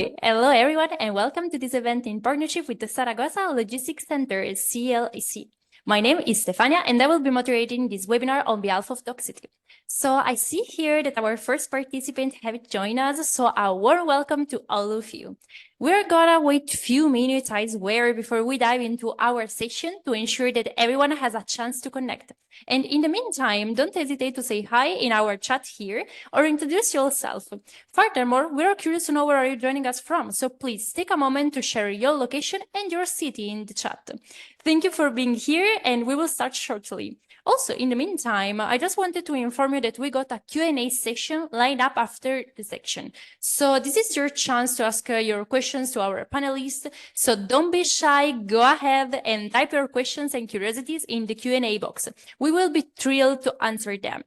Hello, everyone, and welcome to this event in partnership with the Zaragoza Logistics Center, CLEC. My name is Stefania, and I will be moderating this webinar on behalf of Docsity. So I see here that our first participant have joined us, so a warm welcome to all of you. We're gonna wait a few minutes, I swear, before we dive into our session to ensure that everyone has a chance to connect. And in the meantime, don't hesitate to say hi in our chat here or introduce yourself. Furthermore, we're curious to know where are you joining us from, so please take a moment to share your location and your city in the chat. Thank you for being here, and we will start shortly. Also, in the meantime, I just wanted to inform you that we got a Q&A session lined up after the section. So this is your chance to ask your questions to our panelists. So don't be shy, go ahead and type your questions and curiosities in the Q&A box. We will be thrilled to answer them.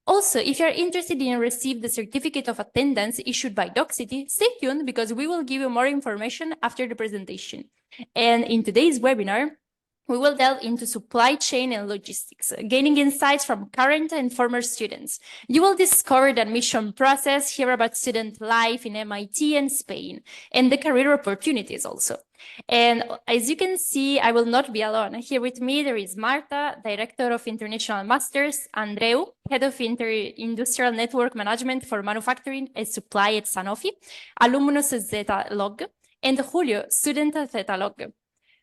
Also, if you're interested in receiving the certificate of attendance issued by Docsity, stay tuned because we will give you more information after the presentation. And in today's webinar, we will delve into supply chain and logistics, gaining insights from current and former students. You will discover the admission process, hear about student life in MIT and Spain, and the career opportunities also. And as you can see, I will not be alone. Here with me, there is Marta, Director of International Masters, Andreu, Head of Industrial Network Management for Manufacturing and Supply at Sanofi, alumnus Zeta Log, and Julio, student at Zeta Log.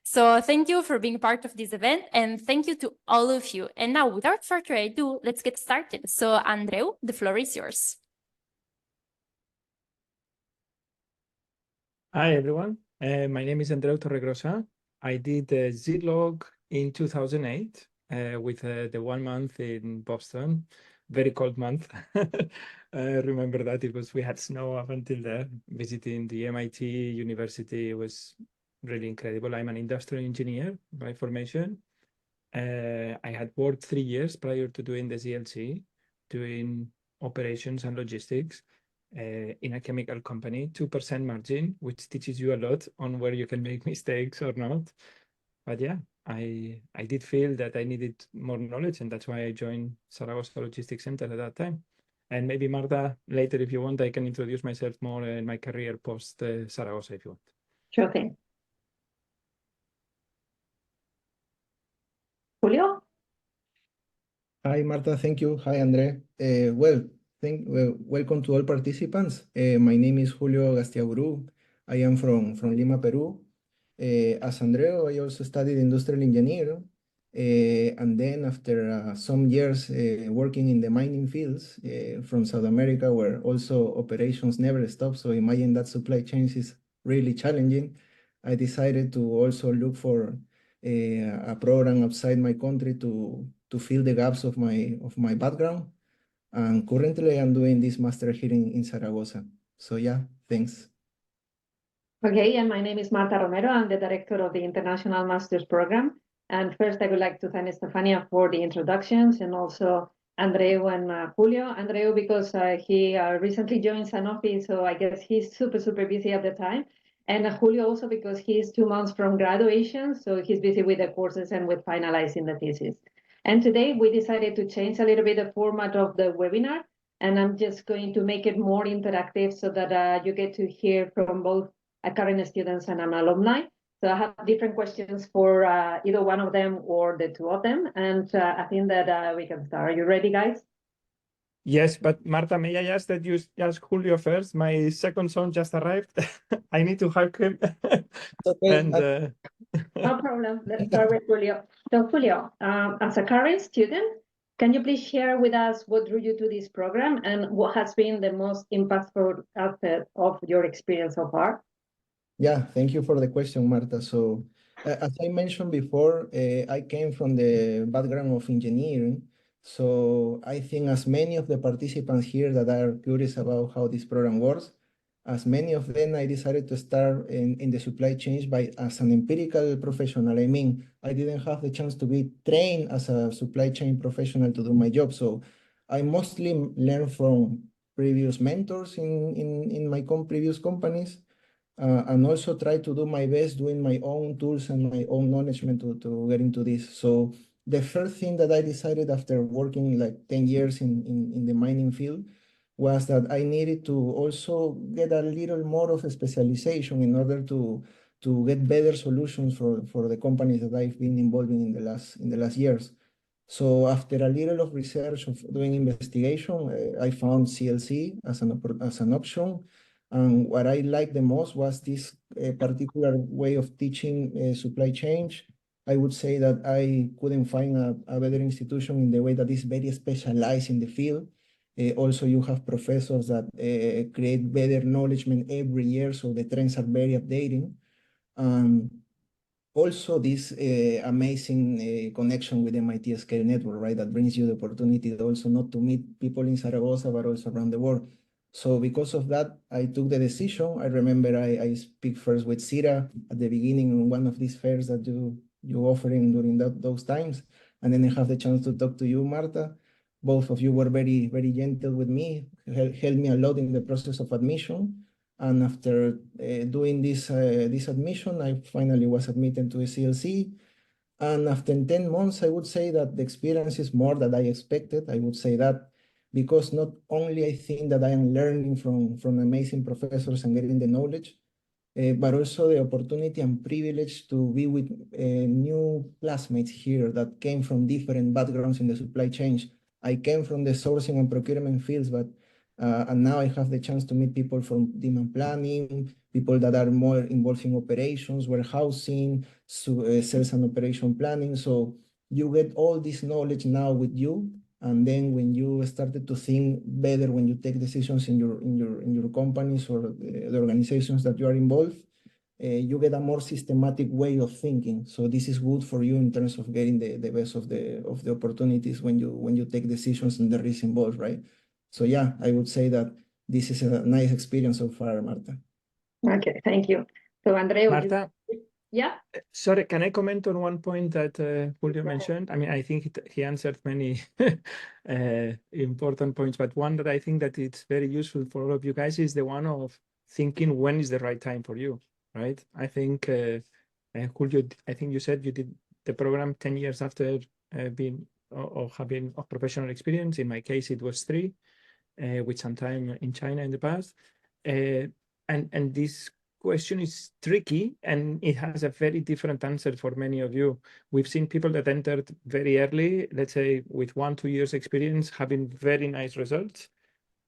So thank you for being part of this event, and thank you to all of you. And now, without further ado, let's get started. So Andreu, the floor is yours. Hi, everyone. My name is Andreu Torregrosa. I did Zlog in 2008 with the 1 month in Boston, very cold month. Remember that we had snow up until there. Visiting the MIT University was really incredible. I'm an industrial engineer by formation. I had worked 3 years prior to doing the ZLC, doing operations and logistics. In a chemical company, 2% margin, which teaches you a lot on where you can make mistakes or not. But yeah, I did feel that I needed more knowledge, and that's why I joined Zaragoza Logistics Center at that time. And maybe Marta, later, if you want, I can introduce myself more in my career post Zaragoza, if you want. Sure thing. Julio? Hi, Marta. Thank you. Hi, Andre. Welcome to all participants. My name is Julio Gastiaburu. I am from Lima, Peru. As Andreu, I also studied industrial engineering. And then after some years working in the mining fields from South America, where also operations never stop, so imagine that supply chain is really challenging, I decided to also look for a program outside my country to fill the gaps of my background. And currently I'm doing this master here in Zaragoza. So yeah, thanks. Okay, and my name is Marta Romero. I'm the director of the International Masters Program. And first, I would like to thank Stefania for the introductions, and also Andreu and Julio. Andreu, because he recently joined Sanofi, so I guess he's super busy at the time. And Julio also because he's 2 months from graduation, so he's busy with the courses and with finalizing the thesis. And today we decided to change a little bit the format of the webinar, and I'm just going to make it more interactive so that you get to hear from both current students and an alumni. So I have different questions for either one of them or the two of them, and I think that we can start. Are you ready, guys? Yes, but Marta, may I ask that you ask Julio first? My second son just arrived. I need to hug him. Okay. And No problem. Let's start with Julio. So Julio, as a current student, can you please share with us what drew you to this program and what has been the most impactful aspect of your experience so far? Yeah, thank you for the question, Marta. So as I mentioned before, I came from the background of engineering. So I think as many of the participants here that are curious about how this program works, as many of them, I decided to start in the supply chain as an empirical professional. I mean, I didn't have the chance to be trained as a supply chain professional to do my job. So I mostly learned from previous mentors in my previous companies. And also try to do my best doing my own tools and my own management to get into this. So the first thing that I decided after working like 10 years in the mining field was that I needed to also get a little more of a specialization in order to get better solutions for the companies that I've been involving in the last years. So after a little of research of doing investigation, I found CLC as an option. And what I liked the most was this particular way of teaching supply chain. I would say that I couldn't find a better institution in the way that is very specialized in the field. Also, you have professors that create better knowledge every year, so the trends are very updating. Also, this amazing connection with MIT Scale Network, right? That brings you the opportunity also not to meet people in Zaragoza, but also around the world. So because of that, I took the decision. I remember I speak first with Sira at the beginning on one of these fairs that you offering during those times. And then I have the chance to talk to you, Marta. Both of you were very, very gentle with me, helped me a lot in the process of admission. And after doing this admission, I finally was admitted to a CLC. And after 10 months, I would say that the experience is more than I expected. I would say that because not only I think that I am learning from amazing professors and getting the knowledge, but also the opportunity and privilege to be with new classmates here that came from different backgrounds in the supply chain. I came from the sourcing and procurement fields, but and now I have the chance to meet people from demand planning, people that are more involved in operations, warehousing, sales and operation planning. So you get all this knowledge now with you. And then when you started to think better, when you take decisions in your companies or the organizations that you are involved, you get a more systematic way of thinking. So this is good for you in terms of getting the best of the opportunities when you take decisions and the risk involved, right? So yeah, I would say that this is a nice experience so far, Marta. Okay, thank you. So Andrea, would you- Marta, yeah. sorry, can I comment on one point that Julio mentioned? I mean, I think he answered many important points, but one that I think that it's very useful for all of you guys is the one of thinking when is the right time for you, right? I think, Julio, I think you said you did the program 10 years after being or having a professional experience. In my case, it was 3, with some time in China in the past. And this question is tricky and it has a very different answer for many of you. We've seen people that entered very early, let's say with 1-2 years experience, having very nice results.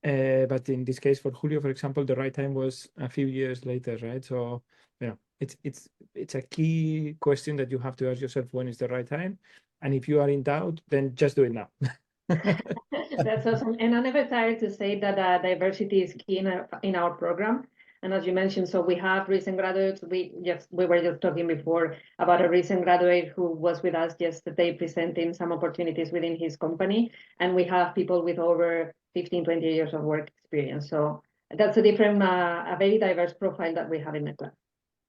But in this case for Julio, for example, the right time was a few years later, right? So, you know, it's a key question that you have to ask yourself, when is the right time? And if you are in doubt, then just do it now. That's awesome. And I'm never tired to say that diversity is key in our program. And as you mentioned, so we have recent graduates. We were just talking before about a recent graduate who was with us yesterday presenting some opportunities within his company. And we have people with over 15, 20 years of work experience. So that's a different, a very diverse profile that we have in the class.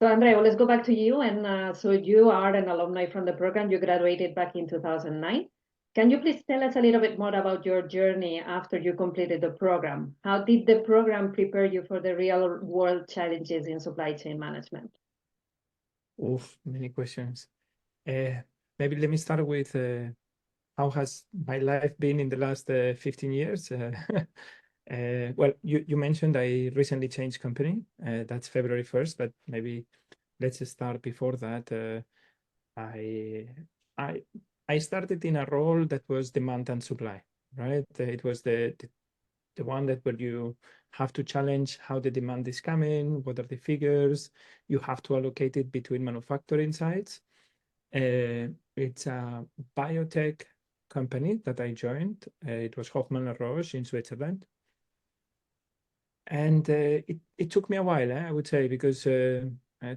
So Andrea, let's go back to you. And so you are an alumni from the program. You graduated back in 2009. Can you please tell us a little bit more about your journey after you completed the program? How did the program prepare you for the real world challenges in supply chain management? Oof, many questions. Maybe let me start with how has my life been in the last 15 years? Well, you mentioned I recently changed company. That's February 1st, but maybe let's start before that. I started in a role that was demand and supply, right? It was the one that where you have to challenge how the demand is coming, what are the figures, you have to allocate it between manufacturing sites. It's a biotech company that I joined. It was Hoffmann & Roche in Switzerland. And it took me a while, I would say, because to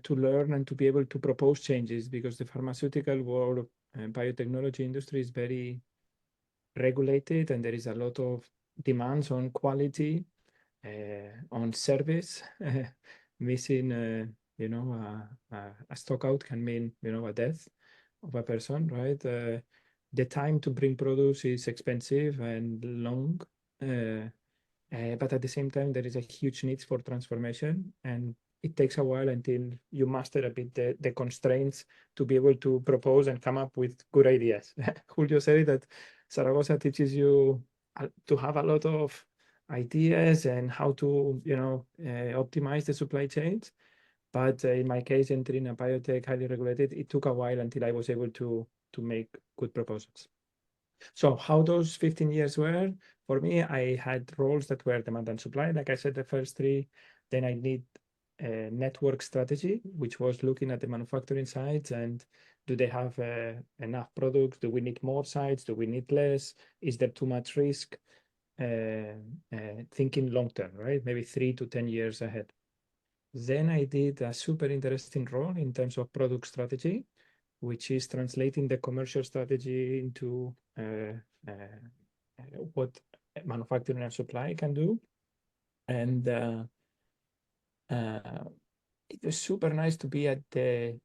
learn and to be able to propose changes, because the pharmaceutical world and biotechnology industry is very regulated and there is a lot of demands on quality, on service. Missing, a stock out can mean, a death of a person, right? The time to bring produce is expensive and long. But at the same time, there is a huge need for transformation, and it takes a while until you master a bit the constraints to be able to propose and come up with good ideas. Julio said that Zaragoza teaches you to have a lot ideas and how to, optimize the supply chains. But in my case, entering a biotech highly regulated, it took a while until I was able to make good proposals. So how those 15 years were, for me, I had roles that were demand and supply. Like I said, the first three, then I need a network strategy, which was looking at the manufacturing sites and do they have enough products? Do we need more sites? Do we need less? Is there too much risk? Thinking long term, right? Maybe 3 to 10 years ahead. Then I did a super interesting role in terms of product strategy, which is translating the commercial strategy into what manufacturing and supply can do. And it was super nice to be at the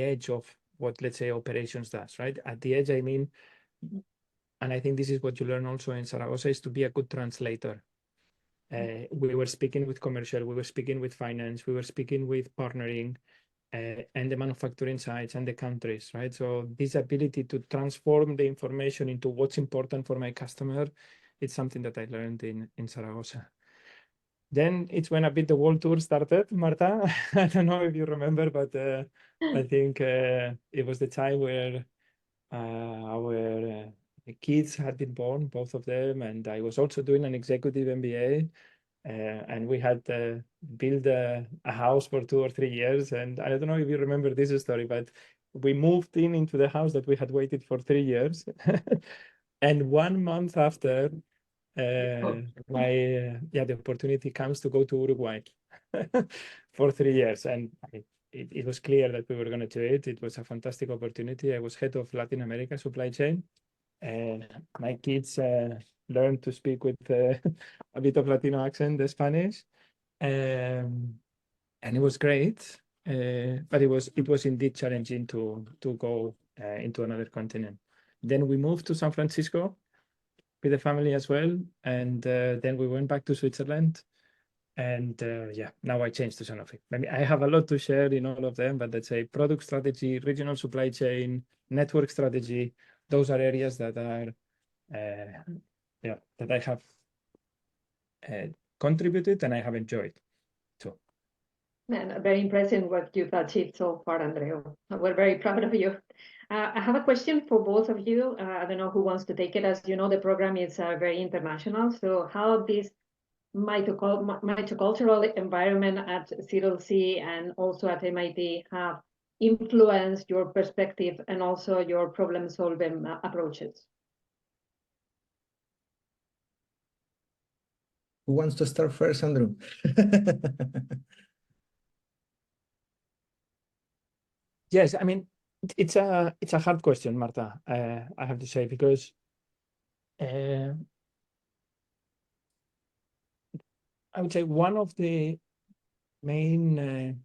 edge of what, let's say, operations does, right? At the edge, I mean, and I think this is what you learn also in Zaragoza, is to be a good translator. We were speaking with commercial, we were speaking with finance, we were speaking with partnering, and the manufacturing sites and the countries, right? So this ability to transform the information into what's important for my customer, it's something that I learned in Zaragoza. Then it's when a bit the world tour started, Marta. I don't know if you remember, but I think it was the time where our kids had been born, both of them, and I was also doing an executive MBA. And we had built a house for 2 or 3 years. And I don't know if you remember this story, but we moved into the house that we had waited for 3 years. And 1 month after, the opportunity comes to go to Uruguay for 3 years. And it was clear that we were going to do it. It was a fantastic opportunity. I was head of Latin America supply chain. And my kids learned to speak with a bit of Latino accent, the Spanish, and it was great. But it was indeed challenging to go into another continent. Then we moved to San Francisco with the family as well, and then we went back to Switzerland. And now I changed to Sanofi. I mean, I have a lot to share in all of them, but let's say product strategy, regional supply chain, network strategy. Those are areas that are, that I have contributed and I have enjoyed too. Man, very impressive what you've achieved so far, Andreu. We're very proud of you. I have a question for both of you. I don't know who wants to take it. As you know, the program is very international. So how this mitocultural environment at CLC and also at MIT have influenced your perspective and also your problem-solving approaches? Who wants to start first, Andrew? Yes, I mean, it's a hard question, Marta, I have to say, because I would say one of the main,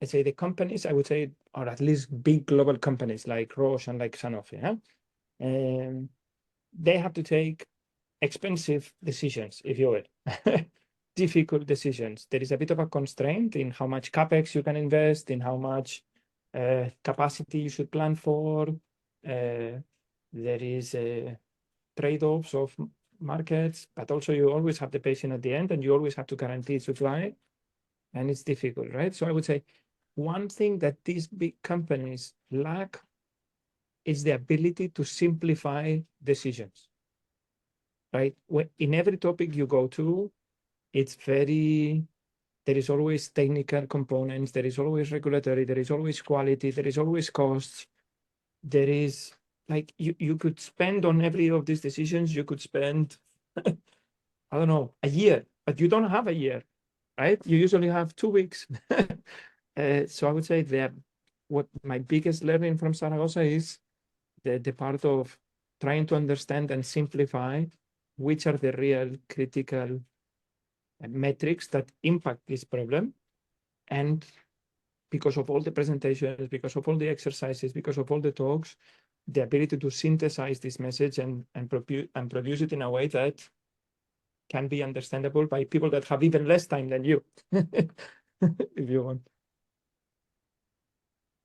let's say the companies, I would say, or at least big global companies like Roche and like Sanofi, they have to take expensive decisions, if you will, difficult decisions. There is a bit of a constraint in how much CapEx you can invest, in how much capacity you should plan for. There is trade-offs of markets, but also you always have the patient at the end and you always have to guarantee supply, and it's difficult, right? So I would say one thing that these big companies lack is the ability to simplify decisions, right? In every topic you go to, there is always technical components, there is always regulatory, there is always quality, there is always costs. There is like, you could spend on every of these decisions, you could spend, I don't know, a year, but you don't have a year, right? You usually have 2 weeks. So I would say that what my biggest learning from Zaragoza is the part of trying to understand and simplify which are the real critical metrics that impact this problem. And because of all the presentations, because of all the exercises, because of all the talks, the ability to synthesize this message and produce it in a way that can be understandable by people that have even less time than you, if you want.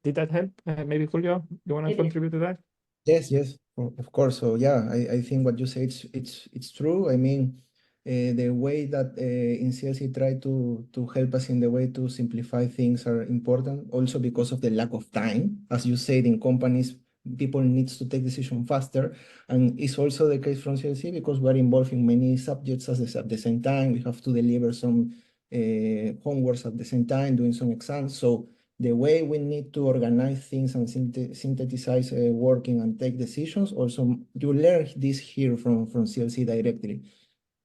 Did that help? Maybe Julio, you want to contribute to that? Yes, of course. So yeah, I think what you say it's true. I mean, The way that in CLC try to help us in the way to simplify things are important, also because of the lack of time. As you said, in companies, people needs to take decision faster, and it's also the case from CLC because we're involved in many subjects at the same time. We have to deliver some homeworks at the same time, doing some exams. So the way we need to organize things and synthesize working and take decisions, also you learn this here from CLC directly.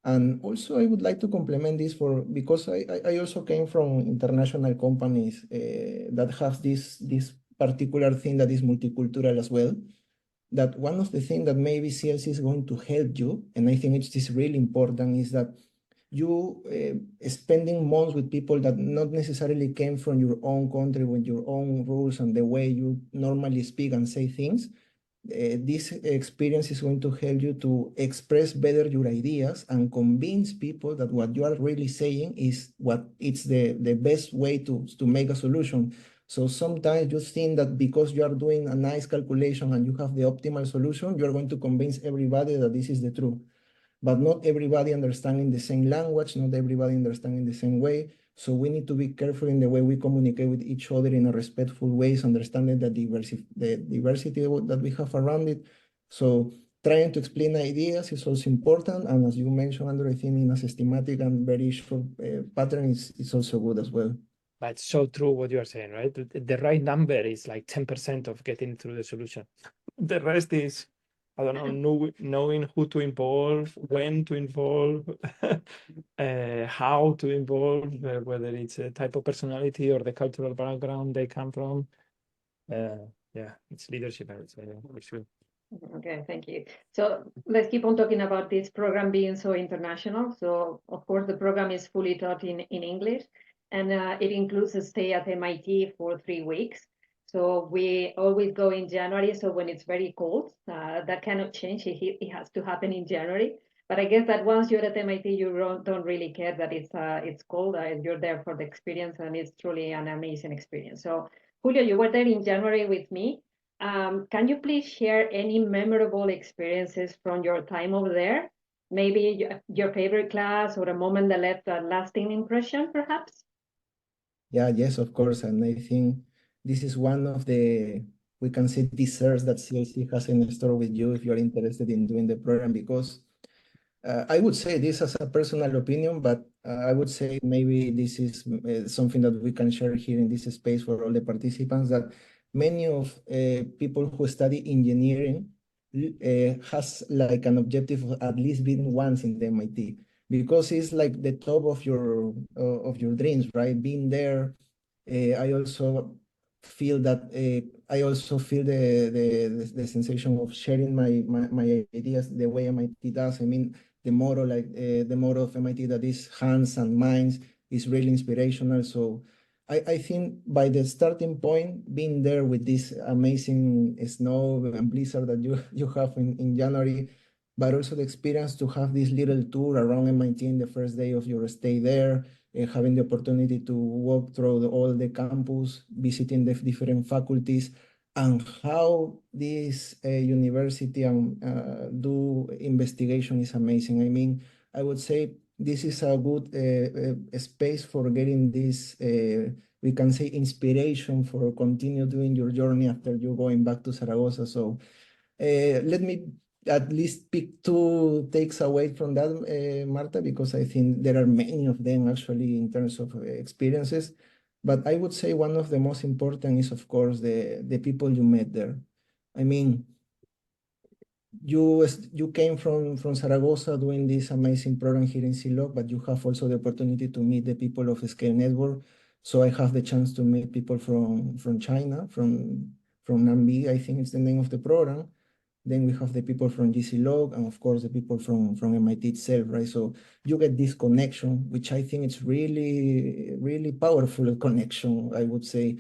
And also, I would like to complement this because I also came from international companies that have this particular thing that is multicultural as well. That one of the things that maybe CLC is going to help you, and I think it's really important, is that you spending months with people that not necessarily came from your own country with your own rules and the way you normally speak and say things. This experience is going to help you to express better your ideas and convince people that what you are really saying is what it's the best way to make a solution. So sometimes you think that because you are doing a nice calculation and you have the optimal solution, you're going to convince everybody that this is the truth. But not everybody understanding the same language, not everybody understanding the same way. So we need to be careful in the way we communicate with each other in a respectful ways, understanding the diversity that we have around it. So trying to explain ideas is also important. And as you mentioned, Andrew, I think in a systematic and very short pattern is also good as well. But it's so true what you are saying, right? The right number is like 10% of getting through the solution. The rest is, I don't know, knowing who to involve, when to involve, how to involve, whether it's a type of personality or the cultural background they come from. Yeah, it's leadership, I would say, for sure. Okay, thank you. So let's keep on talking about this program being so international. So of course, the program is fully taught in English, and it includes a stay at MIT for 3 weeks. So we always go in January. So when it's very cold, that cannot change. It has to happen in January. But I guess that once you're at MIT, you don't really care that it's cold. You're there for the experience, and it's truly an amazing experience. So Julio, you were there in January with me. Can you please share any memorable experiences from your time over there? Maybe your favorite class or a moment that left a lasting impression, perhaps? Yeah, yes, of course. And I think this is one of the, we can say, desserts that CLC has in store with you if you're interested in doing the program, because I would say this as a personal opinion, but I would say maybe this is something that we can share here in this space for all the participants, that many of people who study engineering has like an objective of at least being once in the MIT, because it's like the top of your dreams, right? Being there, I also feel that I also feel the sensation of sharing my ideas the way MIT does. I mean, the motto, the motto of MIT, that is hands and minds, is really inspirational. So I think by the starting point, being there with this amazing snow and blizzard that you have in January, but also the experience to have this little tour around MIT in the first day of your stay there, having the opportunity to walk through all the campus, visiting the different faculties, and how this university do investigation is amazing. I mean, I would say this is a good space for getting this, we can say, inspiration for continue doing your journey after you going back to Zaragoza. So let me at least pick 2 takes away from that, Marta, because I think there are many of them actually in terms of experiences. But I would say one of the most important is, of course, the people you met there. I mean, you came from Zaragoza doing this amazing program here in CLOC, but you have also the opportunity to meet the people of Scale Network. So I have the chance to meet people from China, from Nambi, I think it's the name of the program. Then we have the people from GCLog, and of course the people from MIT itself, right? So you get this connection, which I think it's really, really powerful connection, I would say.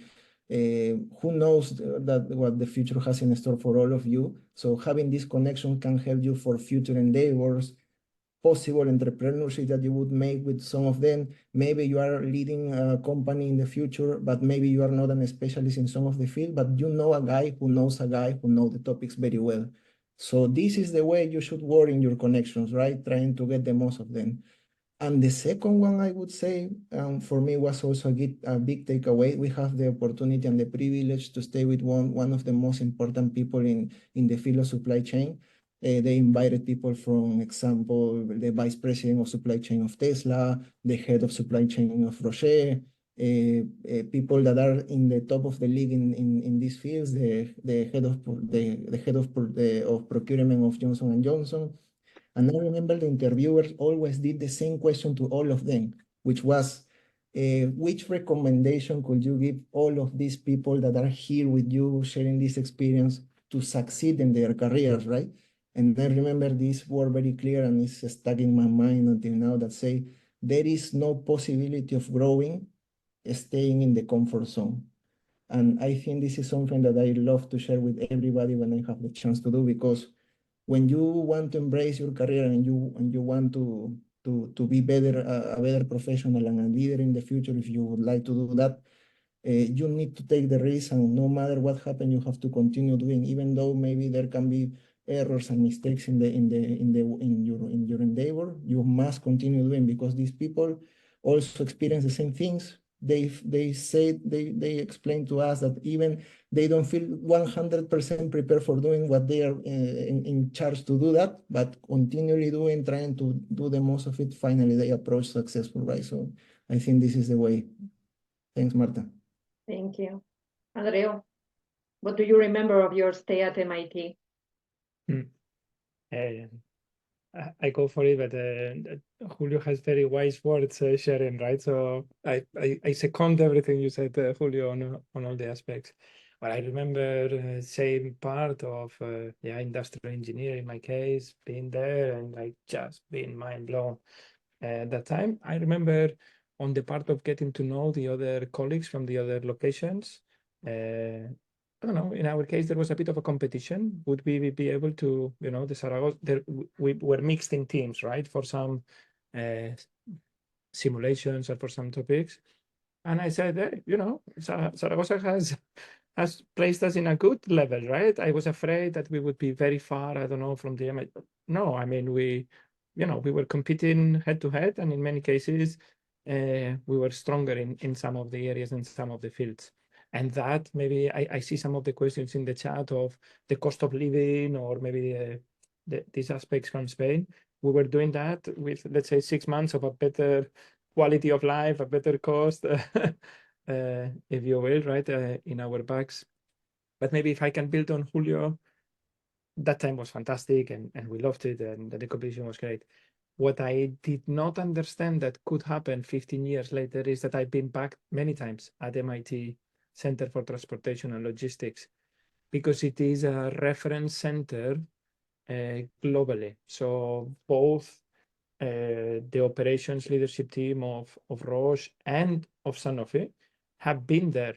Who knows that what the future has in store for all of you. So having this connection can help you for future endeavors, possible entrepreneurship that you would make with some of them. Maybe you are leading a company in the future, but maybe you are not a specialist in some of the field, but you know a guy who knows the topics very well. So this is the way you should work in your connections, right? Trying to get the most of them. And the second one, I would say, for me was also a big takeaway. We have the opportunity and the privilege to stay with one of the most important people in the field of supply chain. They invited people from, example, the vice president of supply chain of Tesla, the head of supply chain of Rocher, people that are in the top of the league in these fields, the head of procurement of Johnson and Johnson. And I remember the interviewers always did the same question to all of them, which was, which recommendation could you give all of these people that are here with you sharing this experience to succeed in their careers, right? And I remember these were very clear and it's stuck in my mind until now that say, there is no possibility of growing, staying in the comfort zone. And I think this is something that I love to share with everybody when I have the chance to do, because when you want to embrace your career and you want to be better, a better professional and a leader in the future, if you would like to do that, you need to take the risk, and no matter what happens, you have to continue doing, even though maybe there can be errors and mistakes in your endeavor. You must continue doing, because these people also experience the same things. They explain to us that even they don't feel 100% prepared for doing what they are in charge to do that, but continually doing, trying to do the most of it. Finally, they approach successful, right? So I think this is the way. Thanks, Marta. Thank you. Andrea, what do you remember of your stay at MIT? I go for it, but Julio has very wise words sharing, right? So I second everything you said, Julio, on all the aspects. But I remember same part of industrial engineering in my case, being there and like just being mind blown. At that time, I remember on the part of getting to know the other colleagues from the other locations. I don't know, in our case, there was a bit of a competition. Would we be able to, the Zaragoza, we were mixed in teams, right? For some simulations or for some topics. And I said, hey, Zaragoza has placed us in a good level, right? I was afraid that we would be very far, I don't know, from the MIT. No, I mean, we were competing head to head, and in many cases, we were stronger in some of the areas and some of the fields. And that maybe I see some of the questions in the chat of the cost of living, or maybe these aspects from Spain. We were doing that with, let's say, 6 months of a better quality of life, a better cost, if you will, right, in our backs. But maybe if I can build on Julio, that time was fantastic and we loved it, and the competition was great. What I did not understand that could happen 15 years later is that I've been back many times at MIT Center for Transportation and Logistics, because it is a reference center globally. So both the operations leadership team of Roche and of Sanofi have been there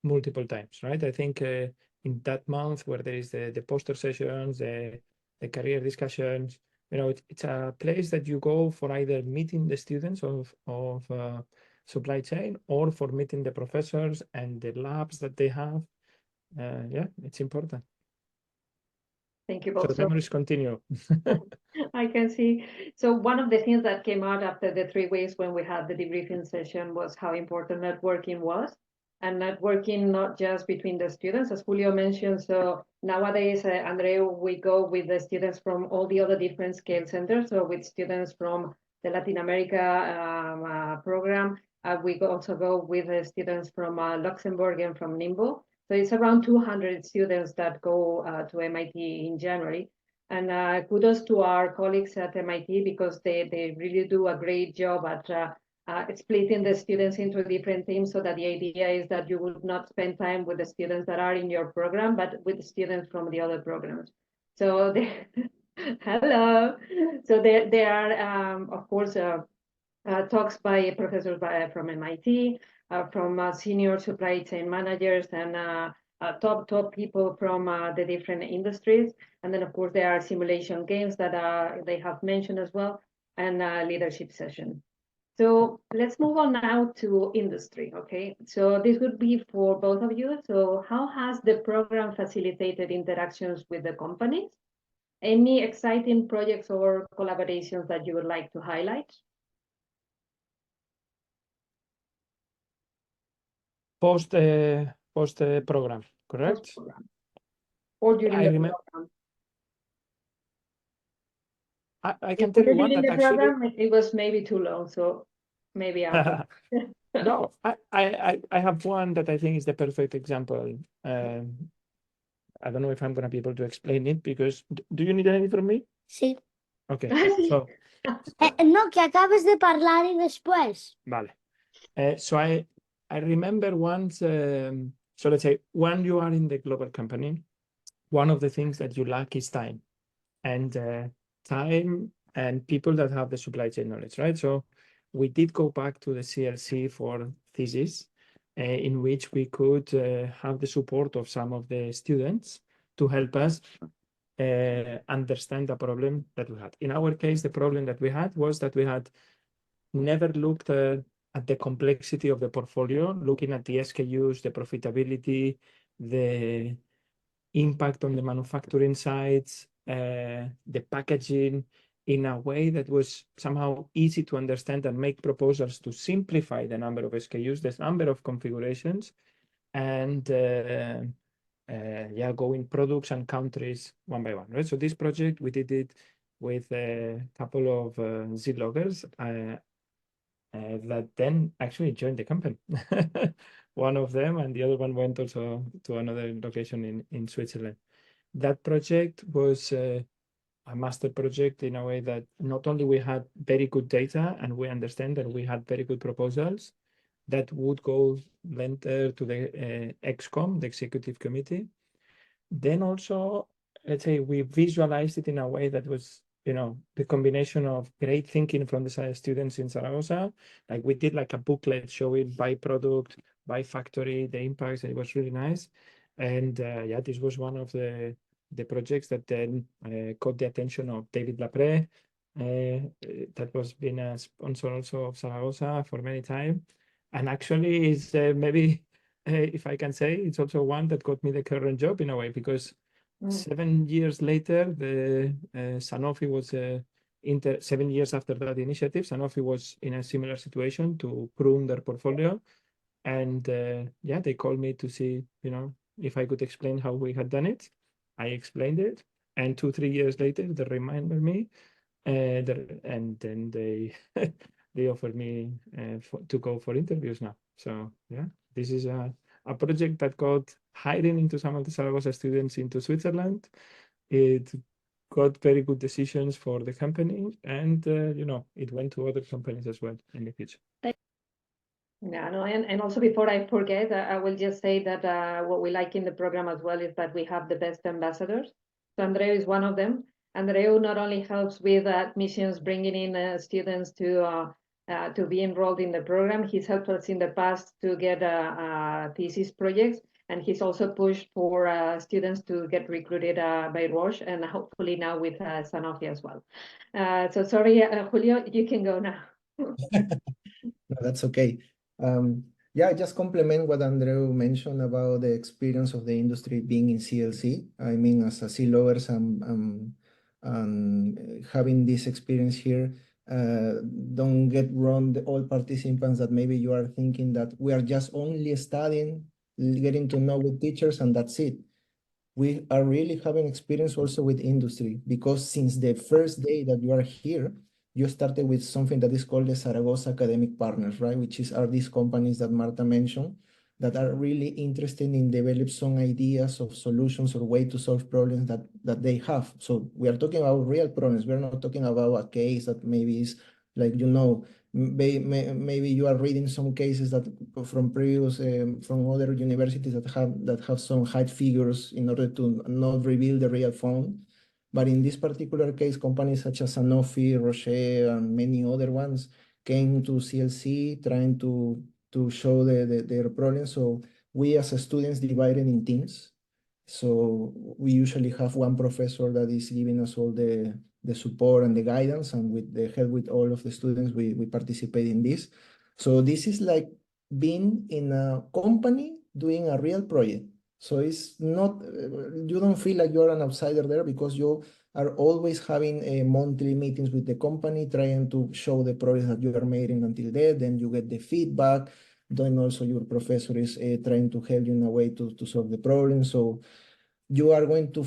multiple times, right? I think in that month where there is the poster sessions, the career discussions, it's a place that you go for either meeting the students of supply chain, or for meeting the professors and the labs that they have. It's important. Thank you So both. the memories continue. I can see. So one of the things that came out after the 3 weeks when we had the debriefing session was how important networking was. And networking not just between the students, as Julio mentioned. So nowadays, Andrea, we go with the students from all the other different scale centers. So with students from the Latin America program, we also go with the students from Luxembourg and from NIMBO. So it's around 200 students that go to MIT in January. And kudos to our colleagues at MIT, because they really do a great job at splitting the students into different teams, so that the idea is that you would not spend time with the students that are in your program, but with the students from the other programs. So hello. So there are, of course, talks by professors from MIT, from senior supply chain managers, and top people from the different industries. And then, of course, there are simulation games that they have mentioned as well, and leadership session. So let's move on now to industry, okay? So this would be for both of you. So how has the program facilitated interactions with the companies? Any exciting projects or collaborations that you would like to highlight? Post program, correct? Post-program or during I the remember. program? I can If tell you we're one during that the actually. program, it was maybe too long, so maybe after. No, I have one that I think is the perfect example. I don't know if I'm going to be able to explain it because do you need anything from me? Sí. Okay, Sí. so No, que acabes de parlar y después. vale. So I remember once. So let's say when you are in the global company, one of the things that you lack is time, and time and people that have the supply chain knowledge, right? So we did go back to the CLC for thesis, in which we could have the support of some of the students to help us understand the problem that we had. In our case, the problem that we had was that we had never looked at the complexity of the portfolio, looking at the SKUs, the profitability, the impact on the manufacturing sides, the packaging in a way that was somehow easy to understand and make proposals to simplify the number of SKUs, the number of configurations, and yeah, going products and countries one by one, right? So this project, we did it with a couple of Z-loggers that then actually joined the company. One of them, and the other one went also to another location in Switzerland. That project was a master project in a way that not only we had very good data and we understand that we had very good proposals that would go later to the ExCom, the executive committee. Then also, let's say we visualized it in a way that was, you know, the combination of great thinking from the students in Zaragoza. Like we did like a booklet showing by product, by factory, the impacts. It was really nice. And yeah, this was one of the projects that then caught the attention of David Lapre. That was been a sponsor also of Zaragoza for many time. And actually is maybe if I can say, it's also one that got me the current job in a way, because 7 years later, the Sanofi was 7 years after that initiative, Sanofi was in a similar situation to prune their portfolio. And yeah, they called me to see, you know, if I could explain how we had done it. I explained it. And 2-3 years later, they reminded me. And then they they offered me to go for interviews now. So yeah, this is a project that got hiring into some of the Zaragoza students into Switzerland. It got very good decisions for the company, and you know, it went to other companies as well in the future. Yeah, no, and also before I forget, I will just say that what we like in the program as well is that we have the best ambassadors. So Andreu is one of them. Andreu not only helps with admissions, bringing in students to be enrolled in the program, he's helped us in the past to get thesis projects, and he's also pushed for students to get recruited by Roche, and hopefully now with Sanofi as well. So sorry, Julio, you can go now. No, that's okay. Yeah, I just complement what Andreu mentioned about the experience of the industry being in CLC. I mean, as a C-loggers and having this experience here, don't get wrong, all participants, that maybe you are thinking that we are just only studying, getting to know with teachers, and that's it. We are really having experience also with industry, because since the first day that you are here, you started with something that is called the Zaragoza Academic Partners, right? Which are these companies that Marta mentioned that are really interested in develop some ideas of solutions or way to solve problems that they have. So we are talking about real problems. We're not talking about a case that maybe is like, you know, maybe you are reading some cases that from previous from other universities that have some hide figures in order to not reveal the real phone. But in this particular case, companies such as Sanofi, Roche, and many other ones came to CLC trying to show their problems. So we as students divided in teams. So we usually have one professor that is giving us all the the support and the guidance, and with the help with all of the students, we participate in this. So this is like being in a company doing a real project. So it's not, you don't feel like you're an outsider there, because you are always having monthly meetings with the company, trying to show the progress that you are making until then you get the feedback. Then also your professor is trying to help you in a way to solve the problem. So you are going to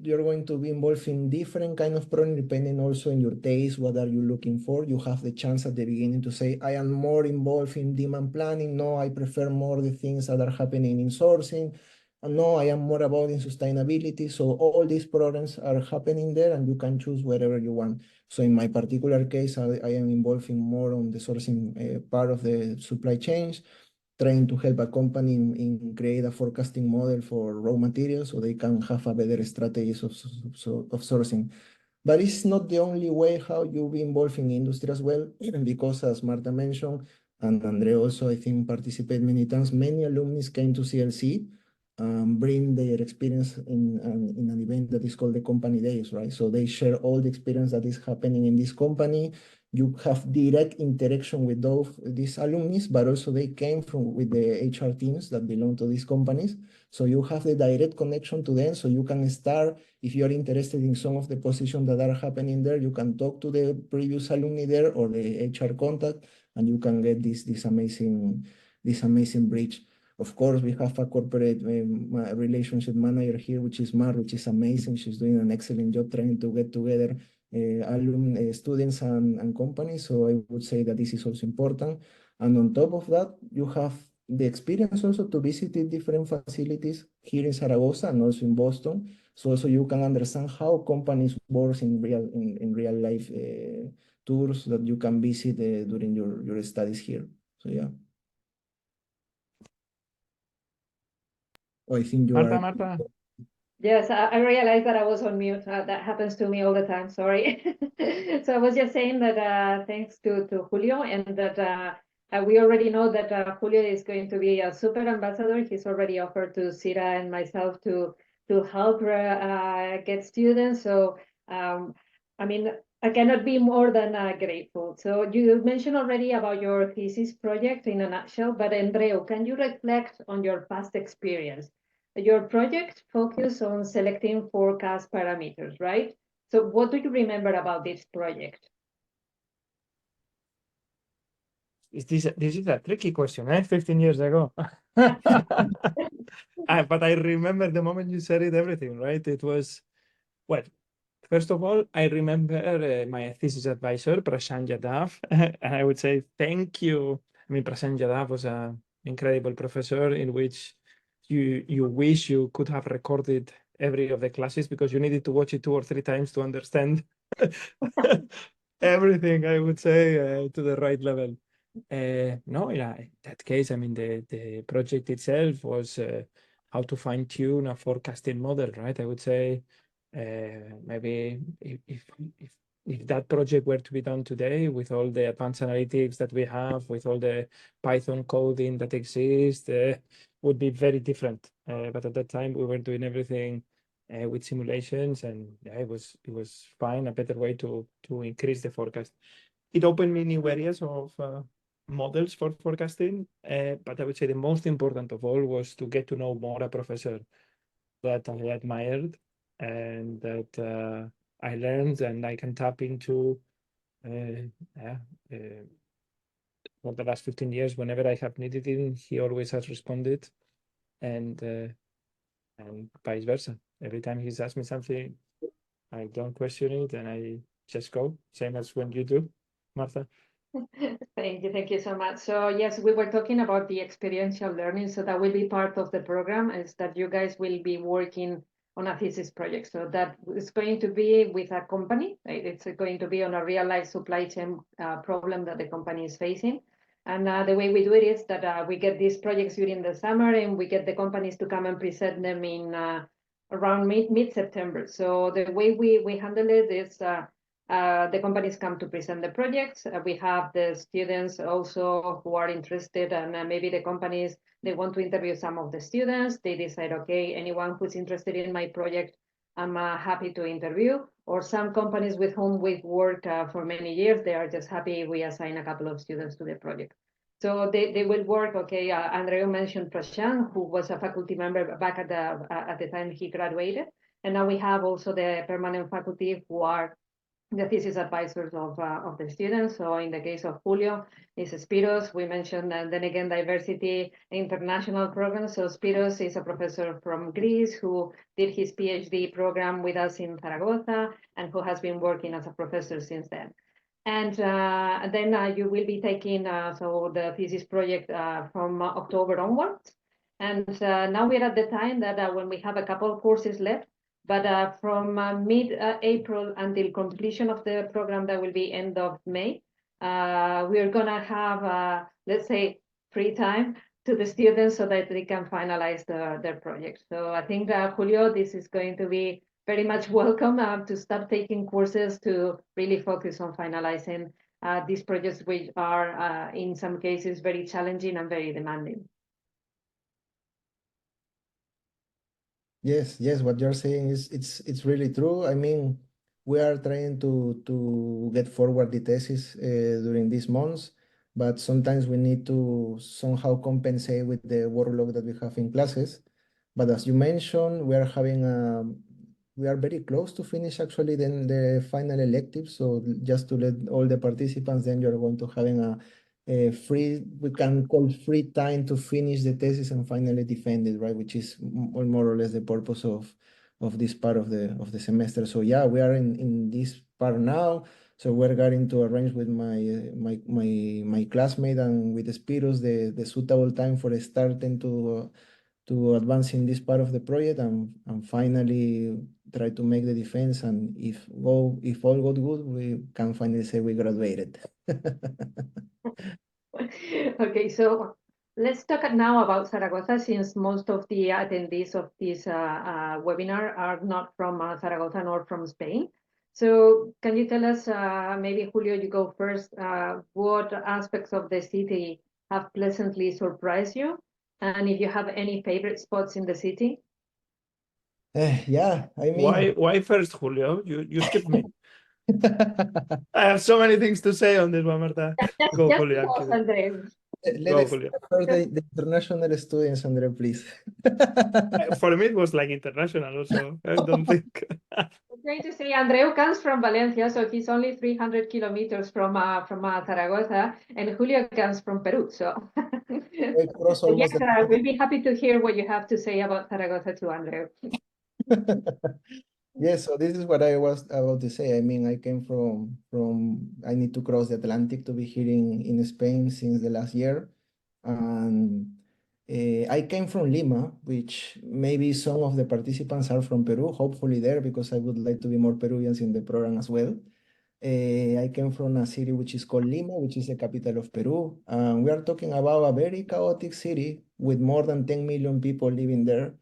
you're going to be involved in different kind of problem depending also in your taste. What are you looking for? You have the chance at the beginning to say, I am more involved in demand planning. No, I prefer more the things that are happening in sourcing. No, I am more about in sustainability. So all these programs are happening there, and you can choose wherever you want. So in my particular case, I am involved in more on the sourcing part of the supply chains, trying to help a company in create a forecasting model for raw materials so they can have a better strategies of sourcing. But it's not the only way how you be involved in industry as well, because as Marta mentioned, and Andre also, I think, participate many times, many alumni came to CLC, bring their experience in an event that is called the company days, right? So they share all the experience that is happening in this company. You have direct interaction with these alumni, but also they came with the HR teams that belong to these companies. So you have the direct connection to them. So you can start, if you are interested in some of the positions that are happening there, you can talk to the previous alumni there or the HR contact, and you can get this amazing bridge. Of course, we have a corporate relationship manager here, which is Mar, which is amazing. She's doing an excellent job trying to get together students and companies. So I would say that this is also important. And on top of that, you have the experience also to visit different facilities here in Zaragoza and also in Boston. So also you can understand how companies work in real life tours that you can visit during your studies here. So yeah. Oh, I think you are. Marta. Yes, I realized that I was on mute. That happens to me all the time. Sorry. So I was just saying that thanks to Julio, and that we already know that Julio is going to be a super ambassador. He's already offered to Sira and myself to help get students. So I mean, I cannot be more than grateful. So you mentioned already about your thesis project in a nutshell, but Andreu, can you reflect on your past experience? Your project focused on selecting forecast parameters, right? So what do you remember about this project? This is a tricky question, 15 years ago. But I remember the moment you said it, everything, right? It was, well, first of all, I remember my thesis advisor, Prashant Yadav, and I would say thank you. I mean, Prashant Yadav was an incredible professor in which you wish you could have recorded every of the classes, because you needed to watch it 2 or 3 times to understand everything, I would say, to the right level. No, yeah, in that case, I mean, the project itself was how to fine tune a forecasting model, right? I would say maybe if that project were to be done today with all the advanced analytics that we have, with all the Python coding that exists, would be very different. But at that time, we were doing everything with simulations, and yeah, it was fine, a better way to increase the forecast. It opened me new areas of models for forecasting, but I would say the most important of all was to get to know more a professor that I admired and that I learned and I can tap into for the last 15 years. Whenever I have needed him, he always has responded, and vice versa. Every time he's asked me something, I don't question it and I just go, same as when you do, Martha. Thank you so much. So yes, we were talking about the experiential learning. So that will be part of the program, is that you guys will be working on a thesis project. So that is going to be with a company, right? It's going to be on a real life supply chain problem that the company is facing. And the way we do it is that we get these projects during the summer, and we get the companies to come and present them in around mid-September. So the way we handle it is the companies come to present the projects. We have the students also who are interested, and maybe the companies, they want to interview some of the students. They decide, okay, anyone who's interested in my project, I'm happy to interview. or some companies with whom we've worked for many years, they are just happy we assign a couple of students to the project. So they will work, okay, Andreu mentioned Prashant, who was a faculty member back at the time he graduated. And now we have also the permanent faculty who are the thesis advisors of the students. So in the case of Julio, is Spiros. We mentioned, and then again, diversity international programs. So Spiros is a professor from Greece who did his PhD program with us in Zaragoza and who has been working as a professor since then. And then you will be taking so the thesis project from October onwards. And now we're at the time that when we have a couple of courses left, but from mid-April until completion of the program, that will be end of May, we're going to have, let's say, free time to the students so that they can finalize their project. So I think, Julio, this is going to be very much welcome to start taking courses to really focus on finalizing these projects, which are, in some cases, very challenging and very demanding. Yes, yes, what you're saying is it's really true. I mean, we are trying to get forward the thesis during these months, but sometimes we need to somehow compensate with the workload that we have in classes. But as you mentioned, we are very close to finish actually then the final elective. So just to let all the participants, then you're going to having a free, we can call free time to finish the thesis and finally defend it, right? Which is more or less the purpose of this part of the semester. So yeah, we are in this part now. So we're going to arrange with my classmate and with the Spiros the suitable time for starting to advance in this part of the project and finally try to make the defense. And if all got good, we can finally say we graduated. Okay, so let's talk now about Zaragoza, since most of the attendees of this webinar are not from Zaragoza nor from Spain. So can you tell us, maybe Julio, you go first, what aspects of the city have pleasantly surprised you? And if you have any favorite spots in the city? Yeah, I mean, Why first, Julio? You skipped me. I have so many things to say on this one, Marta. Go, Just Julio. I'm pause, kidding. Andreu. let Go, us Julio. first the international students, Andre, please. For me, it was like international also. I don't think. I'm going to say Andreu comes from Valencia, so he's only 300 kilometers from Zaragoza, and Julio comes from Peru. So, We cross so yes, almost the we'll be happy to hear what you have to say about Zaragoza too, Andreu. Yes, so this is what I was about to say. I mean, I came I need to cross the Atlantic to be here in Spain since the last year. And I came from Lima, which maybe some of the participants are from Peru, hopefully there, because I would like to be more Peruvians in the program as well. I came from a city which is called Lima, which is the capital of Peru. We are talking about a very chaotic city with more than 10 million people living there.